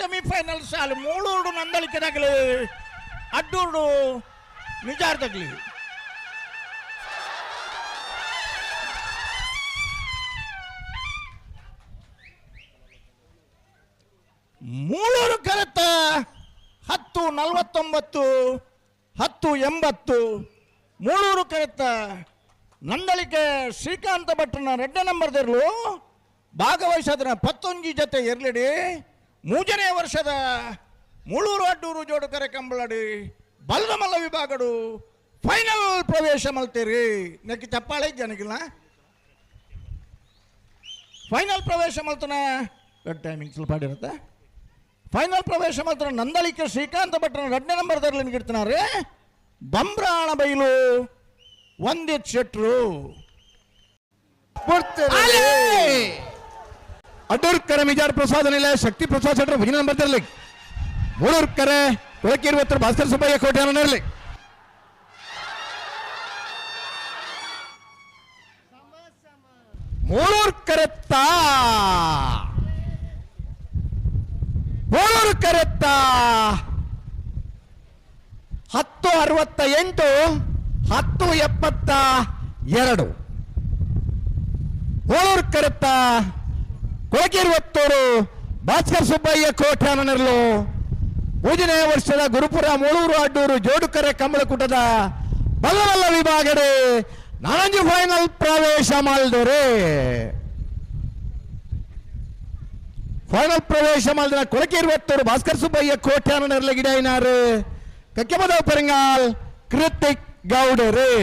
semifinal ಸಾಲು ಮೂಳೂರು ನಂದಳಿಕೆ ತಗಲಿ ಅಡ್ಡೂರು ನಿಜಾರ್ ತಗಲಿ ಮೂಳೂರು ಕರೆತ 10:49 10:80 ಮೂಳೂರು ಕರೆತ ನಂದಳಿಕೆ ಶ್ರೀಕಾಂತ ಭಟ್ರನ 2 ನಂಬರ್ದಿರ್ಲು ಭಾಗವಹಿಸೋದ್ರ 11 ಜೊತೆ ಇರ್ಲಿಡಿ 3ನೇ ವರ್ಷದ ಮೂಳೂರು ಅಡ್ಡೂರು ಜೋಡು ಕರೆ ಕಂಬಳಡಿ ಬಲದ ಮಲ್ಲ ವಿಭಾಗಡು ಫೈನಲ್ ಪ್ರವೇಶ ಮಲ್ತೀರಿ ನೆಕ್ಕಿ ಚಪ್ಪಾಳೆ ಜನಗಿಲ್ಲ ಫೈನಲ್ ಪ್ರವೇಶ ಮಲ್ತನ ಟೈಮಿಂಗ್ ಸ್ವಲ್ಪ ಇರುತ್ತೆ ಫೈನಲ್ ಪ್ರವೇಶ ಮಾತ್ರ ನಂದಳಿಕೆ ಶ್ರೀಕಾಂತ ಭಟ್ರನ 2ನೇ ನಂಬರ್ದಲ್ಲಿ ನಿಗಿಡ್ತಾನೆ ಬಂಬ್ರಾಣ ಬೈಲು ಒಂದಿತ್ ಶೆಟ್ರು ಅಡ್ಡೂರ್ ಕರೆ ಮಿಜಾರ್ ಪ್ರಸಾದ ನಿಲಯ ಶಕ್ತಿ ಪ್ರಸಾದ್ ಶೆಟ್ರು 1ನೇ ನಂಬರ್ದಲ್ಲಿ ಮೂಳೂರು ಕರೆ ಕೊಳಕೆ 20 ಭಾಸ್ಕರ್ ಸುಬ್ಬಯ್ಯ ಕೋಟೆಯನ್ನು ಇರಲಿ ಮೂಳೂರು ಕರೆತ್ತ ಮೂಳೂರು ಕರೆತ್ತ 10:68 10:72 ಮೂಳೂರು ಕರೆತ್ತ ಕೊಳಕೆ 20 ಭಾಸ್ಕರ್ ಸುಬ್ಬಯ್ಯ ಕೋಟ್ಯಾನರ್ಲು 3ನೇ ವರ್ಷದ ಗುರುಪುರ ಮೂಳೂರು ಅಡ್ಡೂರು ಜೋಡು ಕರೆ ಕಂಬಳಕೂಟದ ಬಲ್ಲವಲ್ಲ ವಿಭಾಗಡೆ ನಾನಂಜು ಫೈನಲ್ ಪ್ರವೇಶ ಮಾಡಿದರೆ ಫೈನಲ್ ಪ್ರವೇಶ ಮಾಡಿದ ಕೊಳಕೆ 20 ಭಾಸ್ಕರ್ ಸುಬ್ಬಯ್ಯ ಕೋಟ್ಯಾನರ್ಲ ಗಿಡ ಕಕ್ಕೆ ಮದವ್ ಪೆರಂಗಾಲ್ ಕೃತಿಕ್ ಗೌಡರೇ